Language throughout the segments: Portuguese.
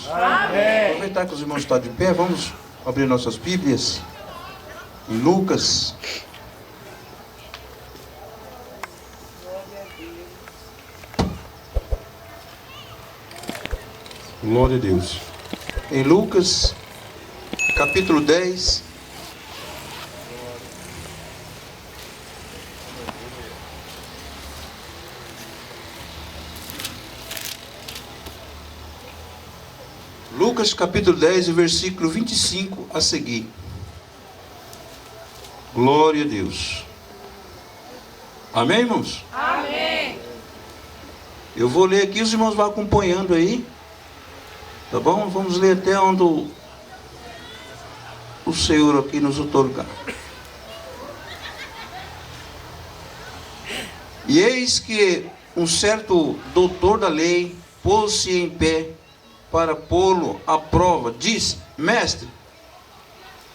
irmãos? Amém. Aproveitar que os irmãos estão de pé, vamos abrir nossas Bíblias em Lucas. Glória a Deus. Em Lucas, capítulo 10. Lucas capítulo 10, versículo 25 a seguir. Glória a Deus. Amém, irmãos? Amém. Eu vou ler aqui, os irmãos vão acompanhando aí. Tá bom? Vamos ler até onde o Senhor aqui nos outorgar. E eis que um certo doutor da lei pôs-se em pé para pô-lo à prova. Disse: Mestre,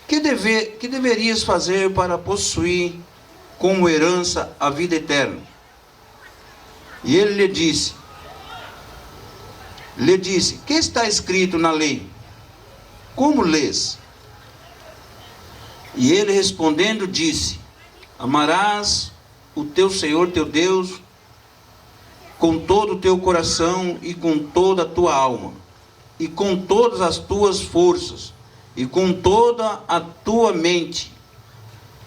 que deverias fazer para possuir como herança a vida eterna? E ele lhe disse, que está escrito na lei? Como lês? E ele respondendo disse: amarás o teu Senhor teu Deus com todo o teu coração e com toda a tua alma, e com todas as tuas forças, e com toda a tua mente,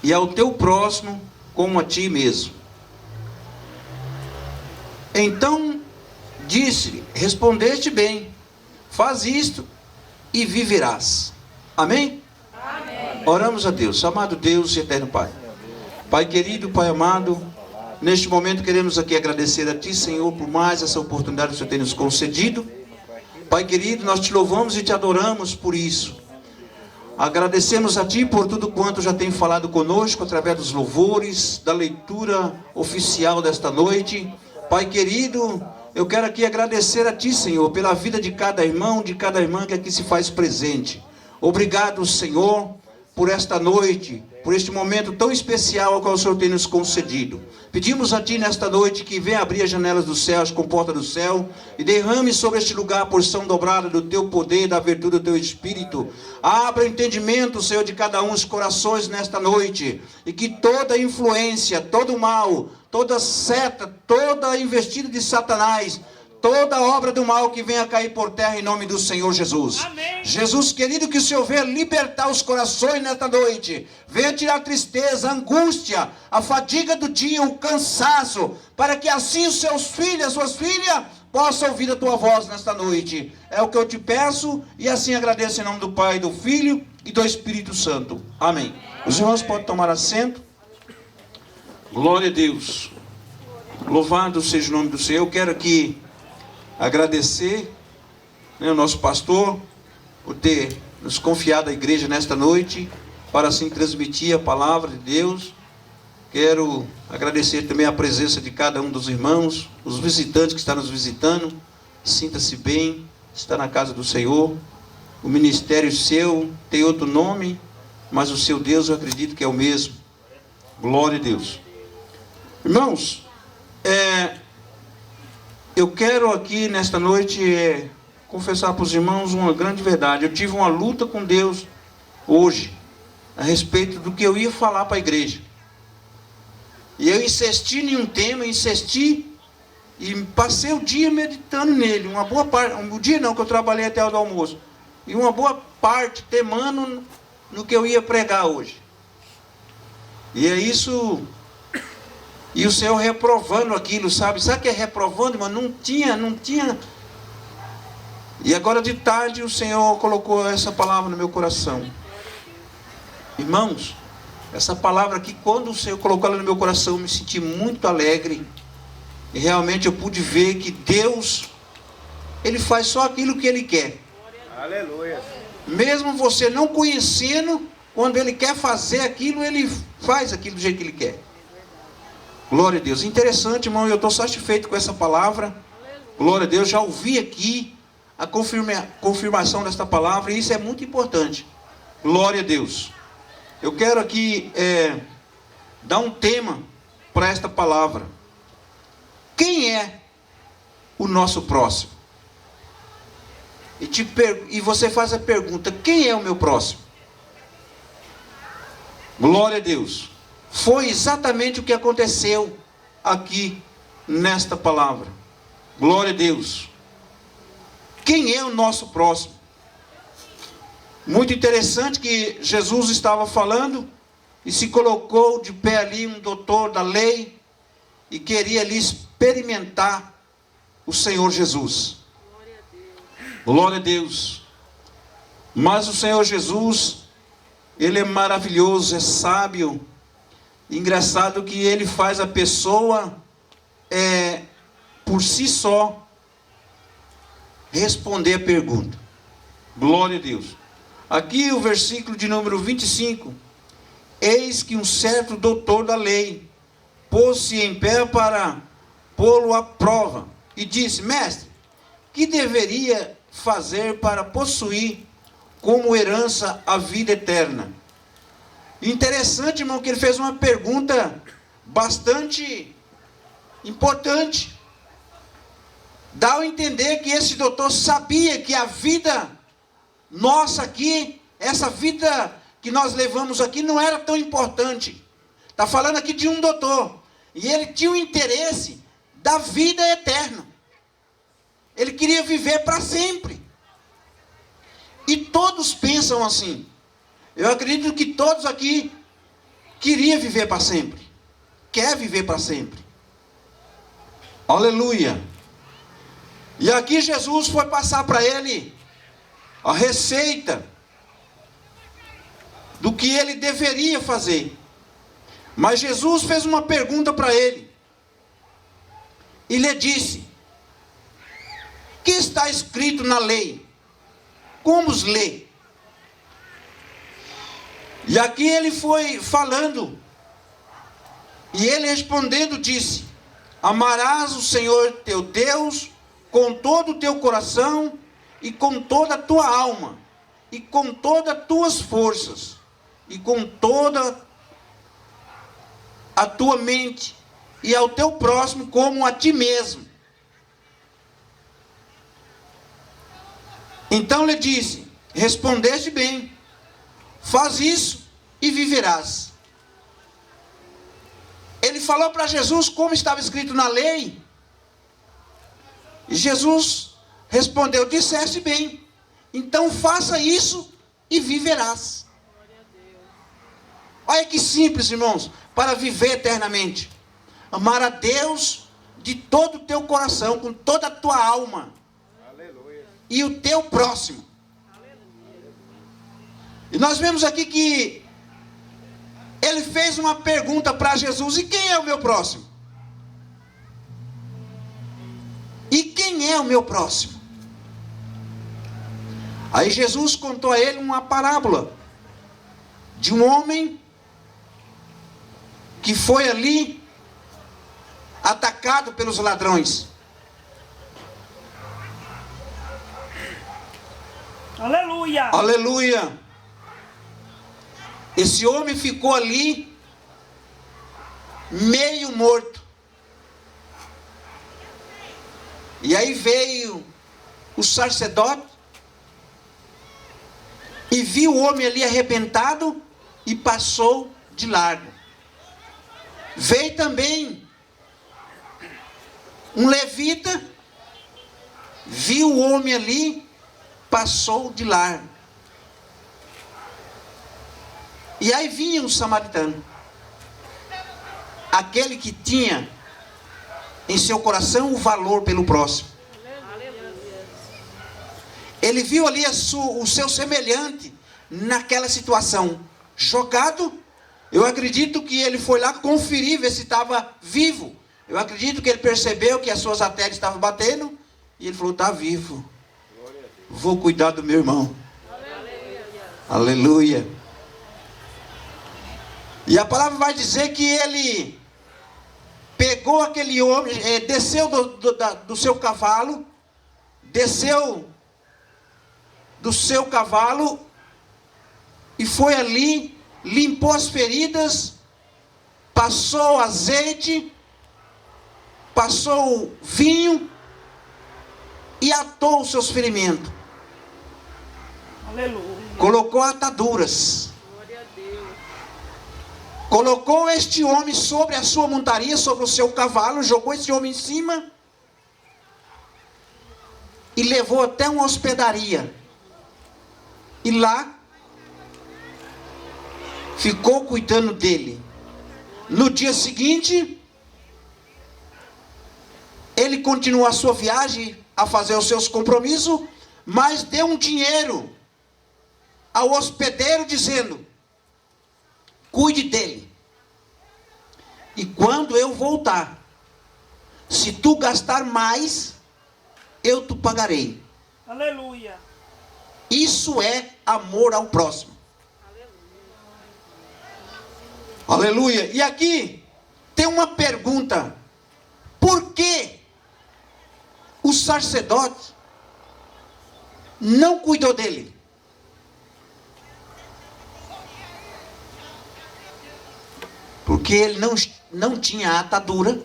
e ao teu próximo como a ti mesmo. Então disse-lhe: respondeste bem, faz isto e viverás. Amém? Amém. Oramos a Deus. Amado Deus e eterno Pai, Pai querido, Pai amado, neste momento queremos aqui agradecer a Ti, Senhor, por mais essa oportunidade que o Senhor tem nos concedido. Pai querido, nós Te louvamos e Te adoramos por isso. Agradecemos a Ti por tudo quanto já tem falado conosco, através dos louvores, da leitura oficial desta noite. Pai querido, eu quero aqui agradecer a Ti, Senhor, pela vida de cada irmão, de cada irmã que aqui se faz presente. Obrigado, Senhor, por esta noite, por este momento tão especial ao qual o Senhor tem nos concedido. Pedimos a Ti nesta noite que venha abrir as janelas dos céus, com porta do céu, e derrame sobre este lugar a porção dobrada do Teu poder, da virtude do Teu Espírito. Abra o entendimento, Senhor, de cada um dos corações nesta noite, e que toda influência, todo mal, toda seta, toda investida de Satanás, toda obra do mal que venha cair por terra em nome do Senhor Jesus. Amém. Jesus querido, que o Senhor venha libertar os corações nesta noite. Venha tirar a tristeza, a angústia, a fadiga do dia, o cansaço, para que assim os seus filhos, as suas filhas, possam ouvir a tua voz nesta noite. É o que eu te peço e assim agradeço em nome do Pai, do Filho e do Espírito Santo. Amém. Os irmãos podem tomar assento. Glória a Deus. Louvado seja o nome do Senhor. Eu quero aqui agradecer, o nosso pastor por ter nos confiado a igreja nesta noite para assim transmitir a palavra de Deus. Quero agradecer também a presença de cada um dos irmãos, os visitantes que estão nos visitando. Sinta-se bem, está na casa do Senhor. O ministério seu tem outro nome, mas o seu Deus eu acredito que é o mesmo. Glória a Deus. Irmãos, eu quero aqui nesta noite confessar para os irmãos uma grande verdade. Eu tive uma luta com Deus hoje a respeito do que eu ia falar para a igreja. E eu insisti em um tema, e passei o dia meditando nele. Uma boa parte, um dia não, que eu trabalhei até o do almoço. E uma boa parte temando no que eu ia pregar hoje. E é isso. E o Senhor reprovando aquilo, sabe? Sabe o que é reprovando, mas não tinha. E agora de tarde o Senhor colocou essa palavra no meu coração. Irmãos, essa palavra aqui, quando o Senhor colocou ela no meu coração, eu me senti muito alegre. E realmente eu pude ver que Deus, Ele faz só aquilo que Ele quer. Aleluia. Mesmo você não conhecendo, quando Ele quer fazer aquilo, Ele faz aquilo do jeito que Ele quer. Glória a Deus. Interessante, irmão, eu estou satisfeito com essa palavra. Glória a Deus, já ouvi aqui a confirmação desta palavra, e isso é muito importante. Glória a Deus. Eu quero aqui dar um tema para esta palavra. Quem é o nosso próximo? e você faz a pergunta: quem é o meu próximo? Glória a Deus. Foi exatamente o que aconteceu aqui nesta palavra. Glória a Deus. Quem é o nosso próximo? Muito interessante que Jesus estava falando e se colocou de pé ali um doutor da lei e queria ali experimentar o Senhor Jesus. Glória a Deus. Mas o Senhor Jesus, Ele é maravilhoso, é sábio. Engraçado que Ele faz a pessoa por si só responder a pergunta. Glória a Deus. Aqui o versículo de número 25. Eis que um certo doutor da lei pôs-se em pé para pô-lo à prova e disse: mestre, que deveria fazer para possuir como herança a vida eterna? Interessante, irmão, que ele fez uma pergunta bastante importante. Dá a entender que esse doutor sabia que a vida nossa aqui, essa vida que nós levamos aqui, não era tão importante. Está falando aqui de um doutor, e ele tinha o interesse da vida eterna. Ele queria viver para sempre. E todos pensam assim. Eu acredito que todos aqui queriam viver para sempre. Quer viver para sempre. Aleluia. E aqui Jesus foi passar para ele a receita do que ele deveria fazer. Mas Jesus fez uma pergunta para ele. E lhe disse: que está escrito na lei? Como os lê? E aqui ele foi falando. E ele respondendo disse: amarás o Senhor teu Deus com todo o teu coração e com toda a tua alma e com todas as tuas forças e com toda a tua mente, e ao teu próximo como a ti mesmo. Então lhe disse: respondeste bem, faz isso e viverás. Ele falou para Jesus como estava escrito na lei. E Jesus respondeu: disseste bem, então faça isso e viverás. Olha que simples, irmãos, para viver eternamente. Amar a Deus de todo o teu coração, com toda a tua alma. Aleluia. E o teu próximo. Aleluia. E nós vemos aqui que ele fez uma pergunta para Jesus: e quem é o meu próximo? E quem é o meu próximo? Aí Jesus contou a ele uma parábola de um homem que foi ali atacado pelos ladrões. Aleluia! Aleluia! Esse homem ficou ali meio morto. E aí veio o sacerdote e viu o homem ali arrebentado e passou de largo. Veio também um levita, viu o homem ali, passou de largo. E aí vinha um samaritano, aquele que tinha em seu coração o valor pelo próximo. Ele viu ali o seu semelhante naquela situação, jogado. Eu acredito que ele foi lá conferir, ver se estava vivo. Eu acredito que ele percebeu que as suas artérias estavam batendo. E ele falou: está vivo. Vou cuidar do meu irmão. Aleluia. E a palavra vai dizer que ele pegou aquele homem, desceu do seu cavalo, desceu do seu cavalo e foi ali, limpou as feridas, passou azeite, passou vinho e atou os seus ferimentos. Aleluia. Colocou ataduras. Glória a Deus. Colocou este homem sobre a sua montaria, sobre o seu cavalo, jogou esse homem em cima e levou até uma hospedaria. E lá ficou cuidando dele. No dia seguinte, ele continuou a sua viagem, a fazer os seus compromissos, mas deu um dinheiro ao hospedeiro dizendo: cuide dele. E quando eu voltar, se tu gastar mais, eu te pagarei. Aleluia. Isso é amor ao próximo. Aleluia. E aqui tem uma pergunta: por que o sacerdote não cuidou dele? Porque ele não tinha atadura.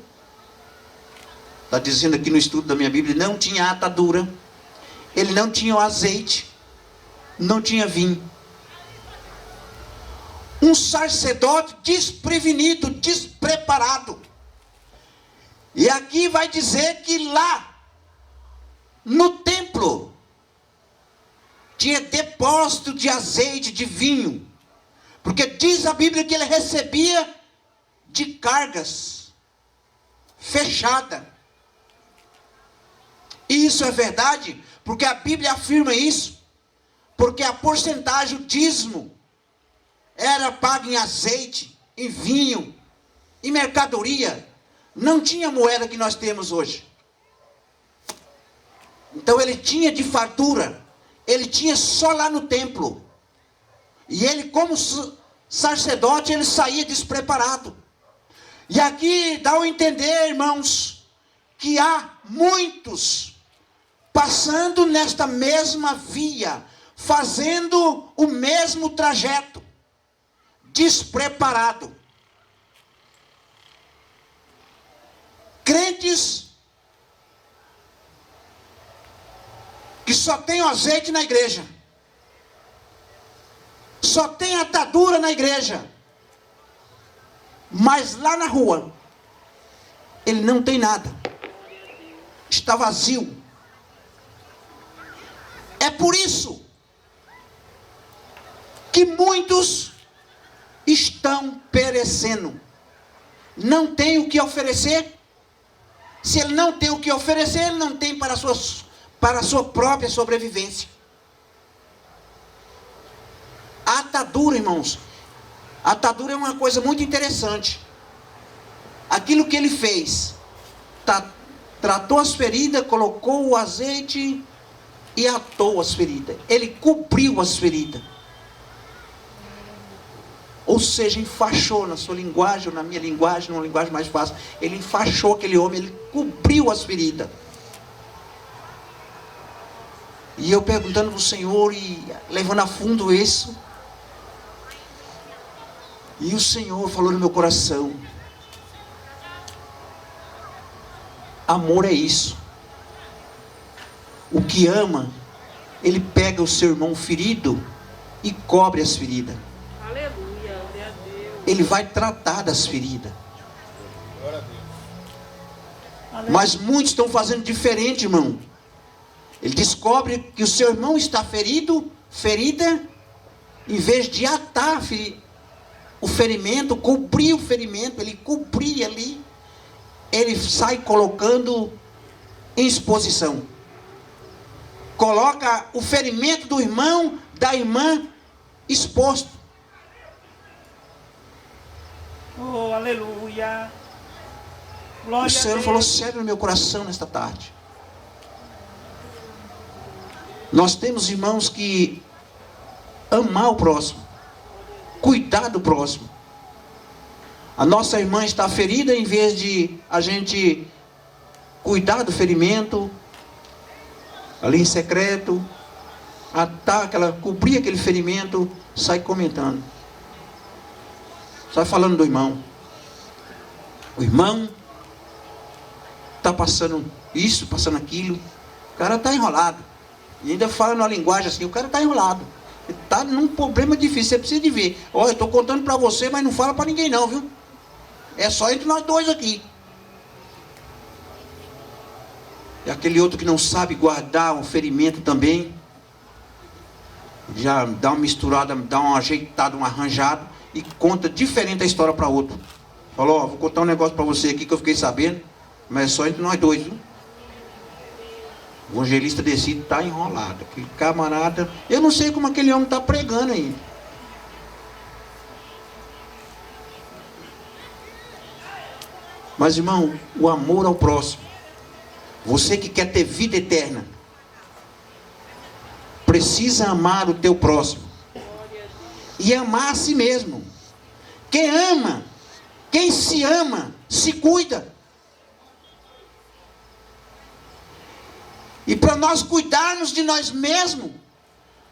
Está dizendo aqui no estudo da minha Bíblia, não tinha atadura. Ele não tinha o azeite, não tinha vinho. Um sacerdote desprevenido, despreparado. E aqui vai dizer que lá, no templo, tinha depósito de azeite, de vinho. Porque diz a Bíblia que ele recebia de cargas fechada. E isso é verdade, porque a Bíblia afirma isso. Porque a porcentagem, o dízimo, era pago em azeite, em vinho, em mercadoria. Não tinha moeda que nós temos hoje. Então ele tinha de fartura. Ele tinha só lá no templo. E ele, como sacerdote, ele saía despreparado. E aqui dá a entender, irmãos, que há muitos passando nesta mesma via, fazendo o mesmo trajeto, despreparado. Crentes que só tem o azeite na igreja, só tem atadura na igreja, mas lá na rua ele não tem nada, está vazio. É por isso que muitos estão perecendo. Não tem o que oferecer. Se ele não tem o que oferecer, ele não tem para a sua própria sobrevivência. A atadura, irmãos, a atadura é uma coisa muito interessante. Aquilo que ele fez, tratou as feridas, colocou o azeite e atou as feridas. Ele cobriu as feridas. Ou seja, enfaixou, na sua linguagem, ou na minha linguagem, numa linguagem mais fácil, ele enfaixou aquele homem, ele cobriu as feridas. E eu perguntando para o Senhor, e levando a fundo isso, e o Senhor falou no meu coração: amor é isso. O que ama, ele pega o seu irmão ferido e cobre as feridas. Aleluia. Glória a Deus. Ele vai tratar das feridas. Glória a Deus. Mas muitos estão fazendo diferente, irmão. Ele descobre que o seu irmão está ferida, em vez de atar o ferimento, cobrir o ferimento, ele cobria ali, ele sai colocando em exposição. Coloca o ferimento do irmão, da irmã, exposto. Oh, aleluia. Glória O a Senhor Deus. falou sério no meu coração nesta tarde. Nós temos irmãos que amar o próximo, cuidar do próximo. A nossa irmã está ferida, em vez de a gente cuidar do ferimento, ali em secreto, cobrir aquele ferimento, sai comentando, sai falando do irmão. O irmão está passando isso, passando aquilo, o cara está enrolado. E ainda fala numa linguagem assim, o cara está enrolado. Ele está num problema difícil, você precisa de ver. Olha, eu estou contando para você, mas não fala para ninguém não, viu? É só entre nós dois aqui. E aquele outro que não sabe guardar um ferimento também, já dá uma misturada, dá um ajeitado, um arranjado, e conta diferente a história para outro. Falou, ó, vou contar um negócio para você aqui que eu fiquei sabendo, mas é só entre nós dois, viu? O evangelista decide, está enrolado. Aquele camarada, eu não sei como aquele homem está pregando ainda. Mas irmão, o amor ao próximo, você que quer ter vida eterna, precisa amar o teu próximo e amar a si mesmo. Quem ama, quem se ama, se cuida. E para nós cuidarmos de nós mesmos,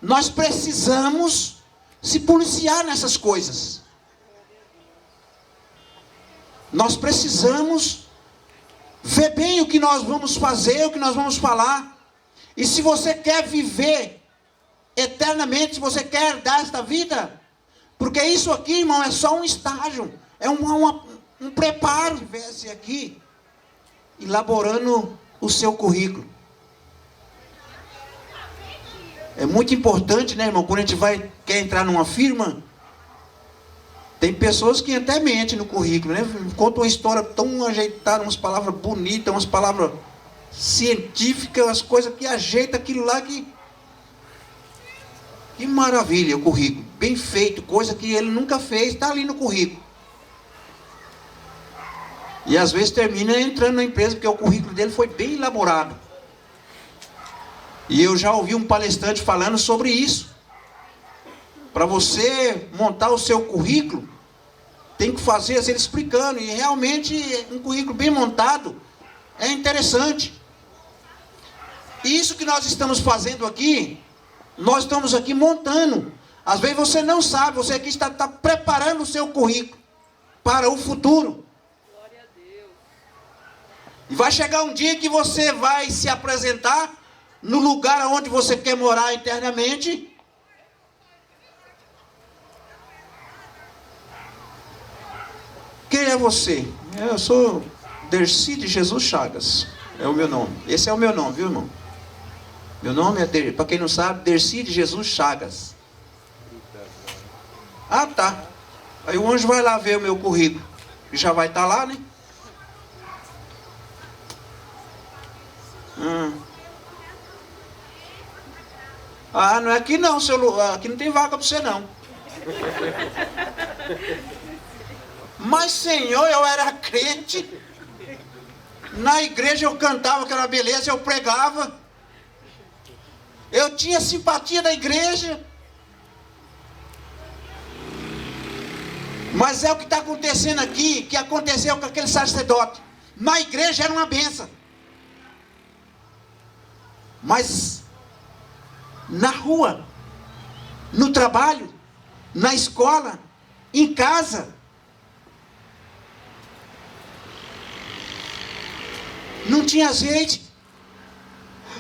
nós precisamos se policiar nessas coisas. Nós precisamos ver bem o que nós vamos fazer, o que nós vamos falar. E se você quer viver eternamente, se você quer dar esta vida, porque isso aqui, irmão, é só um estágio, é um preparo. Estivesse aqui, elaborando o seu currículo. É muito importante, né, irmão, quando a gente quer entrar numa firma, tem pessoas que até mentem no currículo, né? Contam uma história tão ajeitada, umas palavras bonitas, umas palavras científicas, as coisas que ajeitam aquilo lá que maravilha o currículo. Bem feito, coisa que ele nunca fez, está ali no currículo. E às vezes termina entrando na empresa, porque o currículo dele foi bem elaborado. E eu já ouvi um palestrante falando sobre isso. Para você montar o seu currículo, tem que fazer assim, ele explicando. E realmente um currículo bem montado é interessante. E isso que nós estamos fazendo aqui, nós estamos aqui montando. Às vezes você não sabe, você aqui está preparando o seu currículo para o futuro. Glória a Deus. E vai chegar um dia que você vai se apresentar no lugar onde você quer morar eternamente. Quem é você? Eu sou Dercy de Jesus Chagas. É o meu nome. Esse é o meu nome, viu, irmão? Meu nome é, para quem não sabe, Dercy de Jesus Chagas. Ah, tá. Aí o anjo vai lá ver o meu currículo. E já vai estar lá, né? Ah, não é aqui não, aqui não tem vaga para você não. Mas Senhor, eu era crente. Na igreja eu cantava aquela beleza, eu pregava. Eu tinha simpatia da igreja. Mas é o que está acontecendo aqui, que aconteceu com aquele sacerdote. Na igreja era uma benção. Mas na rua, no trabalho, na escola, em casa, não tinha azeite,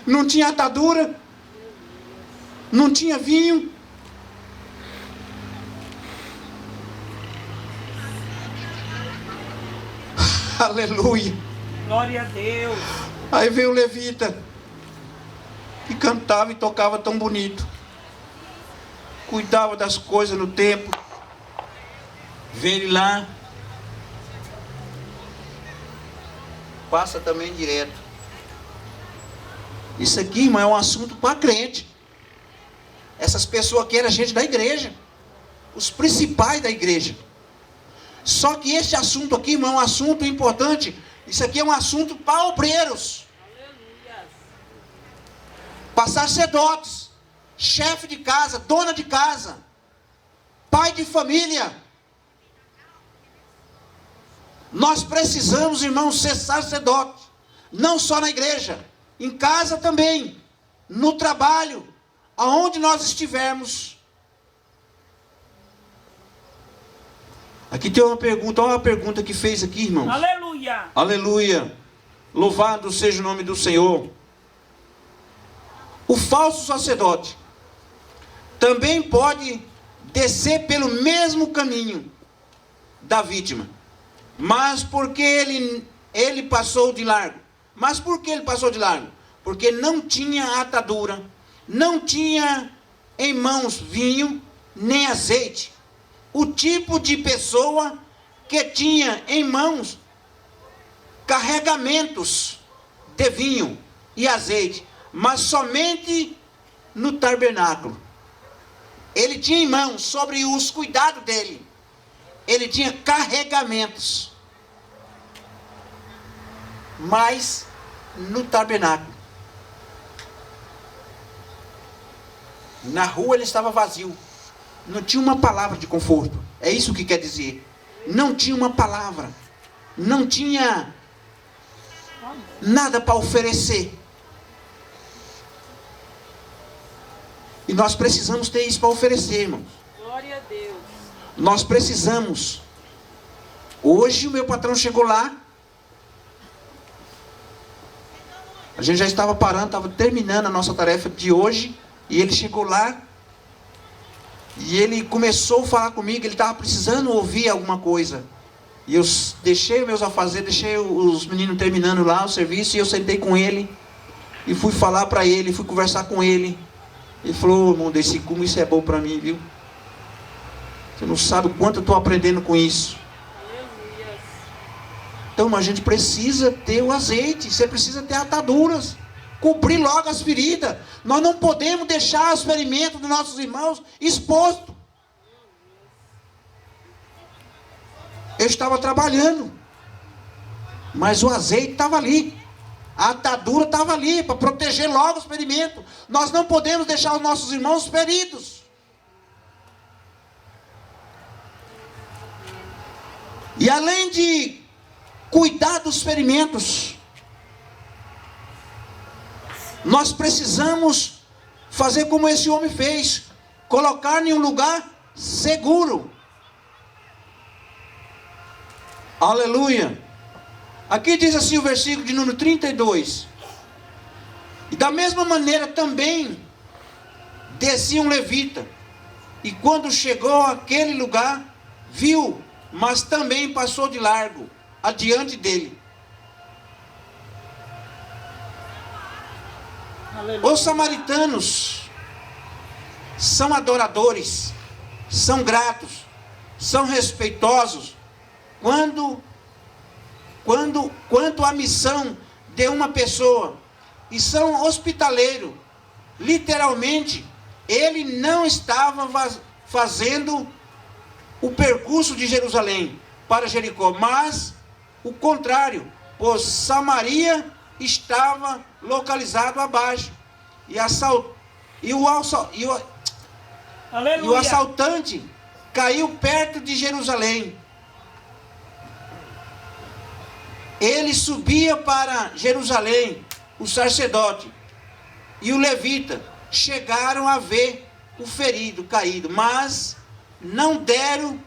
não tinha atadura, não tinha vinho. Aleluia. Glória a Deus. Aí veio o levita, que cantava e tocava tão bonito, cuidava das coisas no templo. Vê ele lá, passa também direto. Isso aqui, irmão, é um assunto para crente. Essas pessoas aqui eram gente da igreja, os principais da igreja. Só que esse assunto aqui, irmão, é um assunto importante. Isso aqui é um assunto para obreiros, para sacerdotes, chefe de casa, dona de casa, pai de família. Nós precisamos, irmãos, ser sacerdotes, não só na igreja, em casa também, no trabalho, aonde nós estivermos. Aqui tem uma pergunta, olha a pergunta que fez aqui, irmãos. Aleluia. Aleluia. Louvado seja o nome do Senhor. o falso sacerdote também pode descer pelo mesmo caminho da vítima, mas porque ele passou de largo. Mas por que ele passou de largo? Porque não tinha atadura, não tinha em mãos vinho nem azeite. O tipo de pessoa que tinha em mãos carregamentos de vinho e azeite, mas somente no tabernáculo. Ele tinha em mãos, sobre os cuidados dele, ele tinha carregamentos, mas no tabernáculo. Na rua ele estava vazio, não tinha uma palavra de conforto. É isso que quer dizer. Não tinha uma palavra, não tinha nada para oferecer. E nós precisamos ter isso para oferecer, irmãos. Glória a Deus. Nós precisamos. Hoje o meu patrão chegou lá. A gente já estava parando, estava terminando a nossa tarefa de hoje. E ele chegou lá. E ele começou a falar comigo. Ele estava precisando ouvir alguma coisa. E eu deixei meus afazeres, deixei os meninos terminando lá o serviço. E eu sentei com ele. E fui falar para ele, fui conversar com ele. Ele falou: irmão, desse como isso é bom para mim, viu? Você não sabe o quanto eu estou aprendendo com isso. Então a gente precisa ter o azeite, você precisa ter ataduras, cobrir logo as feridas. Nós não podemos deixar os ferimentos dos nossos irmãos expostos. Eu estava trabalhando, mas o azeite estava ali. A atadura estava ali para proteger logo os ferimentos. Nós não podemos deixar os nossos irmãos feridos. E além de cuidar dos ferimentos, nós precisamos fazer como esse homem fez: colocar em um lugar seguro. Aleluia. Aqui diz assim o versículo de número 32. E da mesma maneira também descia um levita. E quando chegou àquele lugar, viu, mas também passou de largo adiante dele. Aleluia. Os samaritanos são adoradores, são gratos, são respeitosos quanto à missão de uma pessoa, e são hospitaleiros. Literalmente, ele não estava fazendo o percurso de Jerusalém para Jericó, mas o contrário, pois Samaria estava localizado abaixo, e o assaltante caiu perto de Jerusalém. Ele subia para Jerusalém, o sacerdote e o levita chegaram a ver o ferido caído, mas não deram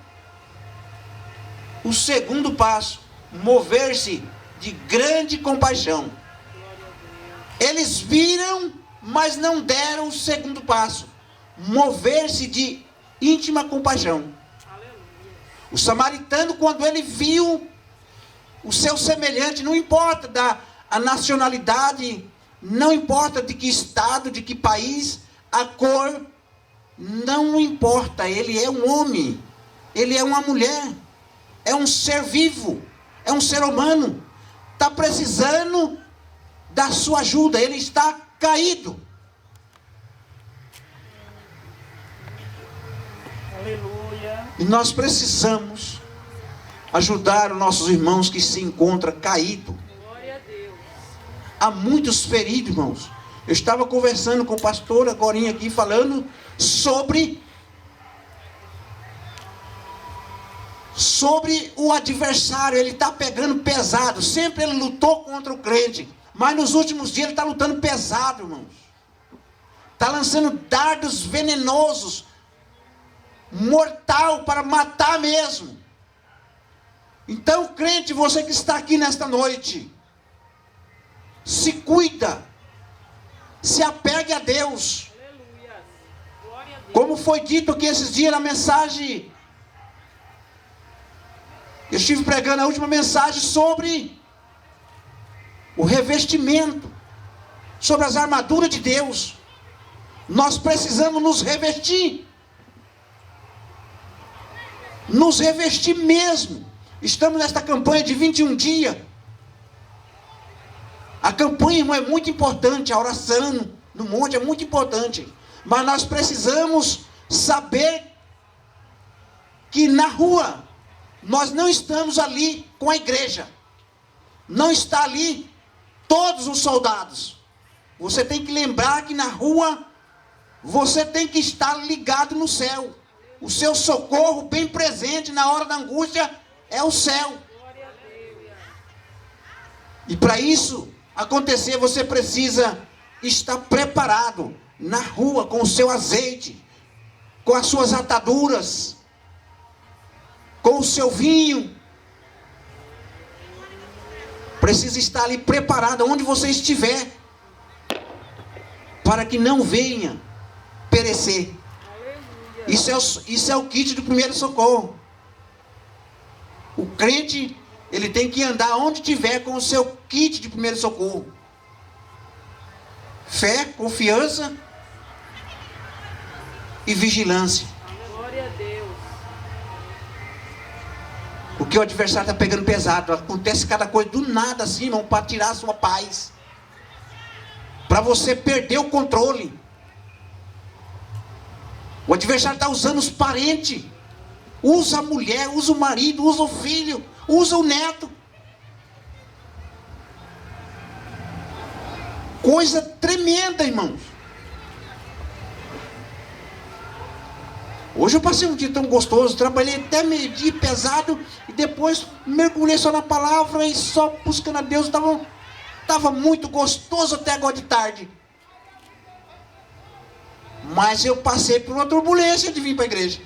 o segundo passo, mover-se de grande compaixão. Eles viram, mas não deram o segundo passo, mover-se de íntima compaixão. O samaritano, quando ele viu o seu semelhante, não importa a nacionalidade, não importa de que estado, de que país, a cor, não importa. Ele é um homem, ele é uma mulher, é um ser vivo, é um ser humano, está precisando da sua ajuda, ele está caído. Aleluia. E nós precisamos ajudar os nossos irmãos que se encontram caídos. Glória a Deus. Há muitos feridos, irmãos. Eu estava conversando com o pastor agora aqui, falando sobre o adversário. Ele está pegando pesado. Sempre ele lutou contra o crente, mas nos últimos dias ele está lutando pesado, irmãos. Está lançando dardos venenosos, mortal, para matar mesmo. Então, crente, você que está aqui nesta noite, se cuida, Se apegue a Deus. Aleluia. Glória a Deus. Como foi dito aqui esses dias na mensagem, eu estive pregando a última mensagem sobre o revestimento, sobre as armaduras de Deus. Nós precisamos nos revestir mesmo. Estamos nesta campanha de 21 dias. A campanha, irmão, é muito importante. A oração no monte é muito importante. Mas nós precisamos saber que na rua nós não estamos ali com a igreja. Não está ali todos os soldados. Você tem que lembrar que na rua você tem que estar ligado no céu. O seu socorro bem presente na hora da angústia é o céu. Glória a Deus. E para isso acontecer, você precisa estar preparado na rua com o seu azeite, com as suas ataduras, com o seu vinho. Precisa estar ali preparado onde você estiver, para que não venha perecer. Isso é o kit do primeiro socorro. O crente, ele tem que andar onde tiver com o seu kit de primeiro socorro. Fé, confiança e vigilância. Glória a Deus. Porque o adversário está pegando pesado. Acontece cada coisa do nada assim, irmão, para tirar a sua paz. Para você perder o controle. O adversário está usando os parentes. Usa a mulher, usa o marido, usa o filho, usa o neto. Coisa tremenda, irmãos. Hoje eu passei um dia tão gostoso, trabalhei até meio-dia pesado, e depois mergulhei só na palavra e só buscando a Deus. Estava muito gostoso até agora de tarde. Mas eu passei por uma turbulência de vir para a igreja.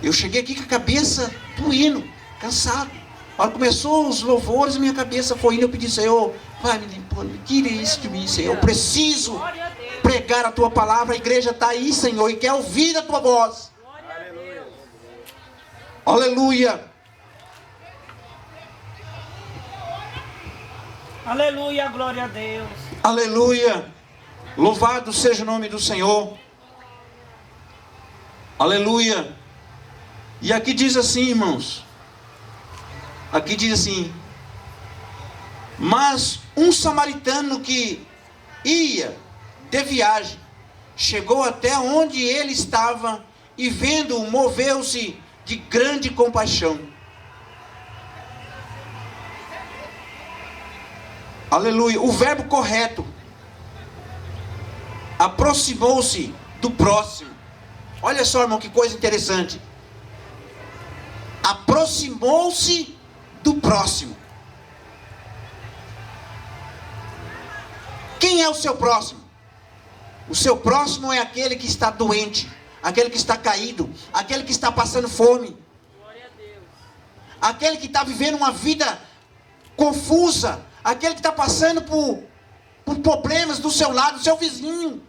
Eu cheguei aqui com a cabeça doendo, cansado. A hora que começou os louvores, minha cabeça foi indo. Eu pedi, Senhor, vai me limpando, tire isso de mim, Senhor. Eu preciso Glória a Deus. pregar a tua palavra. A igreja está aí, Senhor, e quer ouvir a tua voz. Glória a Deus. Aleluia. Aleluia, glória a Deus. Aleluia. Louvado seja o nome do Senhor. Aleluia. E aqui diz assim, irmãos. Aqui diz assim: mas um samaritano que ia de viagem chegou até onde ele estava e vendo-o, moveu-se de grande compaixão. Aleluia. O verbo correto: aproximou-se do próximo. Olha só, irmão, que coisa interessante. Aproximou-se do próximo. Quem é o seu próximo? O seu próximo é aquele que está doente, aquele que está caído, aquele que está passando fome, Glória a Deus. aquele que está vivendo uma vida confusa, aquele que está passando por problemas do seu lado, do seu vizinho.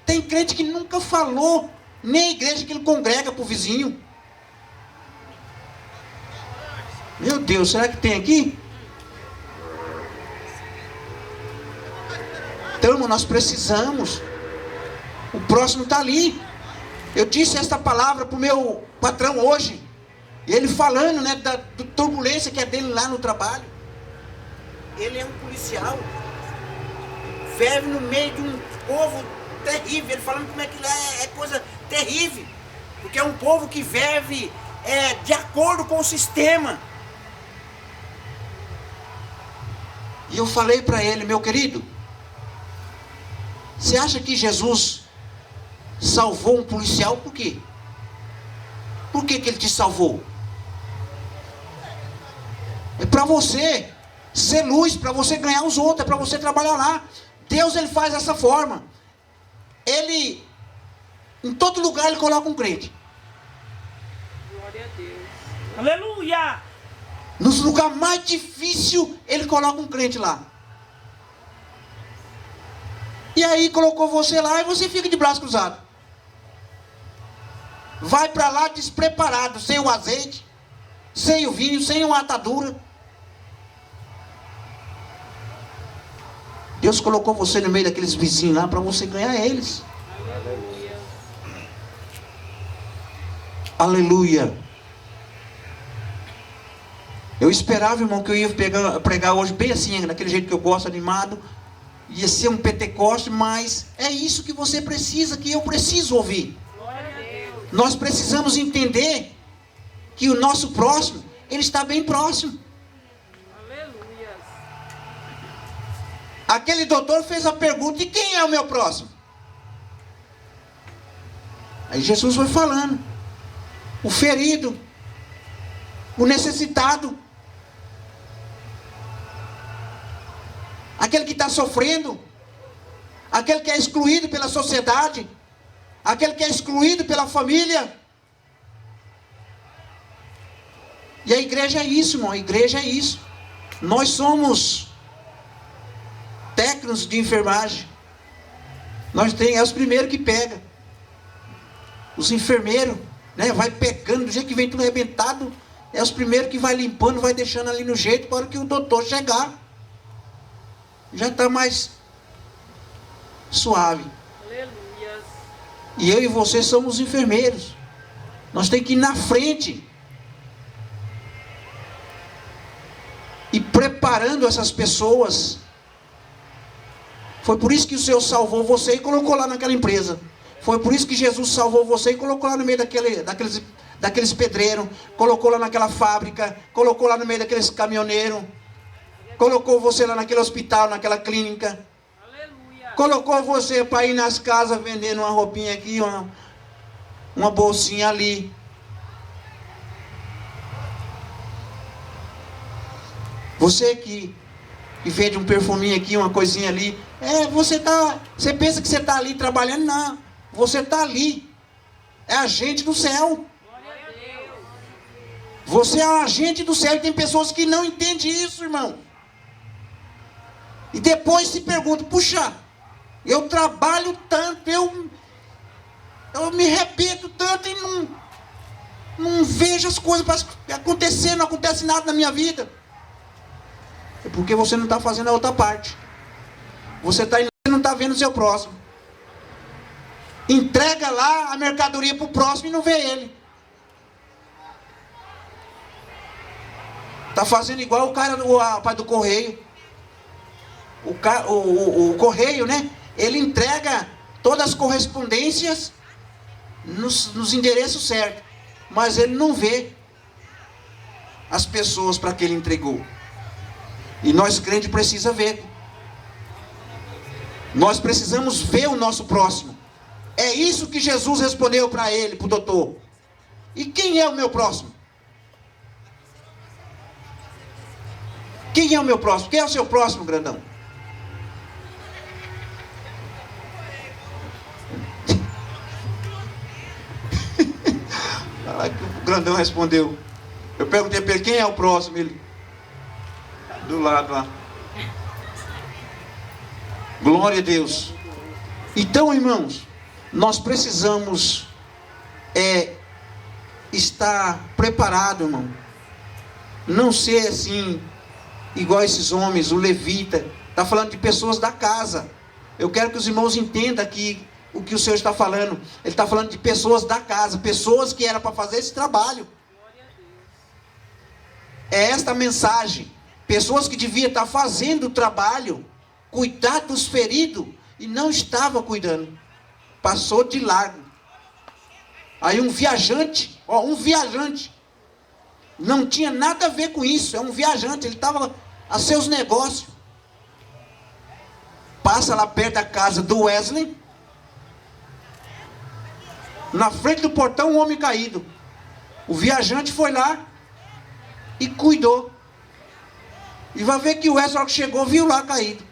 Tem crente que nunca falou, nem a igreja que ele congrega para o vizinho. Meu Deus, será que tem aqui? Então, irmão, nós precisamos. O próximo está ali. Eu disse esta palavra para o meu patrão hoje. E ele falando, né, da turbulência que é dele lá no trabalho. Ele é um policial. Vive no meio de um povo terrível. Ele falando como é que é coisa terrível. Porque é um povo que vive de acordo com o sistema. E eu falei para ele: meu querido, você acha que Jesus salvou um policial por quê? Por que ele te salvou? É para você ser luz, para você ganhar os outros, é para você trabalhar lá. Deus, ele faz dessa forma. Ele, em todo lugar, ele coloca um crente. Glória a Deus. Aleluia. Nos lugares mais difíceis, ele coloca um crente lá. E aí colocou você lá e você fica de braço cruzado. Vai para lá despreparado, sem o azeite, sem o vinho, sem uma atadura. Deus colocou você no meio daqueles vizinhos lá para você ganhar eles. Aleluia. Eu esperava, irmão, que eu ia pregar hoje bem assim, daquele jeito que eu gosto, animado. Ia ser um Pentecoste, mas é isso que você precisa, que eu preciso ouvir. Nós precisamos entender que o nosso próximo, ele está bem próximo. Aleluia. Aquele doutor fez a pergunta: e quem é o meu próximo? Aí Jesus foi falando: o ferido, o necessitado, aquele que está sofrendo, aquele que é excluído pela sociedade, aquele que é excluído pela família. E a igreja é isso, irmão, a igreja é isso. Nós somos técnicos de enfermagem. Nós temos, é os primeiros que pegam. Os enfermeiros, né, vai pegando, do jeito que vem tudo arrebentado, é os primeiros que vai limpando, vai deixando ali no jeito, para que o doutor chegar, já está mais suave. Aleluia. E eu e você somos os enfermeiros. Nós temos que ir na frente e preparando essas pessoas. Foi por isso que o Senhor salvou você e colocou lá naquela empresa. Foi por isso que Jesus salvou você e colocou lá no meio daqueles pedreiros, colocou lá naquela fábrica, colocou lá no meio daqueles caminhoneiros, colocou você lá naquele hospital, naquela clínica. Aleluia. Colocou você para ir nas casas vendendo uma roupinha aqui, uma bolsinha ali. Você que vende um perfuminho aqui, uma coisinha ali. Você pensa que você está ali trabalhando? Não. Você está ali. É agente do céu. Glória a Deus. Você é um agente do céu. E tem pessoas que não entendem isso, irmão. E depois se perguntam: puxa, eu trabalho tanto, eu me arrebento tanto e não vejo as coisas acontecendo, não acontece nada na minha vida. É porque você não está fazendo a outra parte. Você não está vendo o seu próximo. Entrega lá a mercadoria para o próximo e não vê ele. Está fazendo igual o cara, o pai do correio. O correio, né? Ele entrega todas as correspondências nos endereços certos. Mas ele não vê as pessoas para que ele entregou. E nós crentes precisamos ver. Nós precisamos ver o nosso próximo. É isso que Jesus respondeu para ele, para o doutor. E quem é o meu próximo? Quem é o meu próximo? Quem é o seu próximo, grandão? O grandão respondeu. Eu perguntei para ele: quem é o próximo? Ele: do lado lá. Glória a Deus. Então, irmãos, nós precisamos estar preparado, irmão. Não ser assim, igual esses homens, o levita. Está falando de pessoas da casa. Eu quero que os irmãos entendam aqui o que o Senhor está falando. Ele está falando de pessoas da casa, pessoas que eram para fazer esse trabalho. É esta a mensagem. Pessoas que deviam estar fazendo o trabalho, cuidar dos feridos, e não estava cuidando. Passou de largo. Aí um viajante, não tinha nada a ver com isso, é um viajante, ele estava a seus negócios. Passa lá perto da casa do Wesley, na frente do portão, um homem caído. O viajante foi lá e cuidou. E vai ver que o Wesley, que chegou, viu lá caído.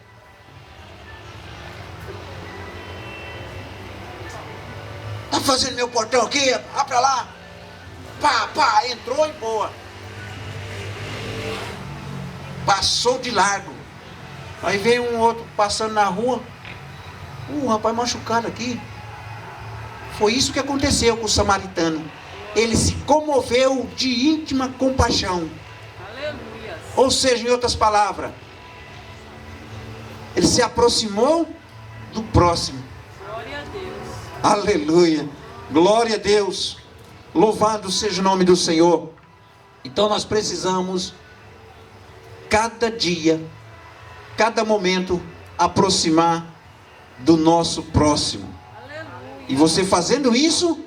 Tá fazendo meu portão aqui? Vá pra lá. Pá, entrou e boa. Passou de largo. Aí veio um outro passando na rua. Rapaz machucado aqui. Foi isso que aconteceu com o samaritano. Ele se comoveu de íntima compaixão. Aleluia. Ou seja, em outras palavras, ele se aproximou do próximo. Glória a Deus. Aleluia. Glória a Deus. Louvado seja o nome do Senhor. Então nós precisamos, cada dia, cada momento, aproximar do nosso próximo. Aleluia. E você fazendo isso,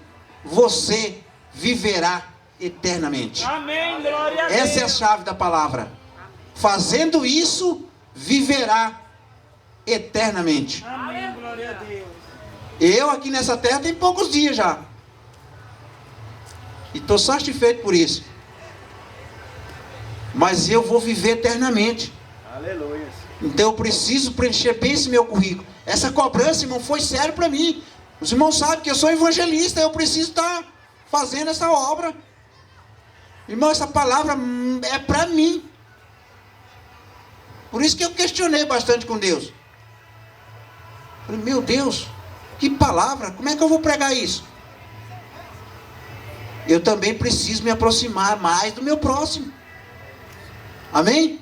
você viverá eternamente. Amém, glória a Deus. Essa é a chave da palavra. Fazendo isso, viverá eternamente. Amém, glória a Deus. Eu aqui nessa terra tem poucos dias já. E estou satisfeito por isso. Mas eu vou viver eternamente. Aleluia. Então eu preciso preencher bem esse meu currículo. Essa cobrança, irmão, foi sério para mim. Os irmãos sabem que eu sou evangelista. Eu preciso estar fazendo essa obra. Irmão, essa palavra é para mim. Por isso que eu questionei bastante com Deus. Falei, meu Deus, que palavra, como é que eu vou pregar isso? Eu também preciso me aproximar mais do meu próximo. Amém?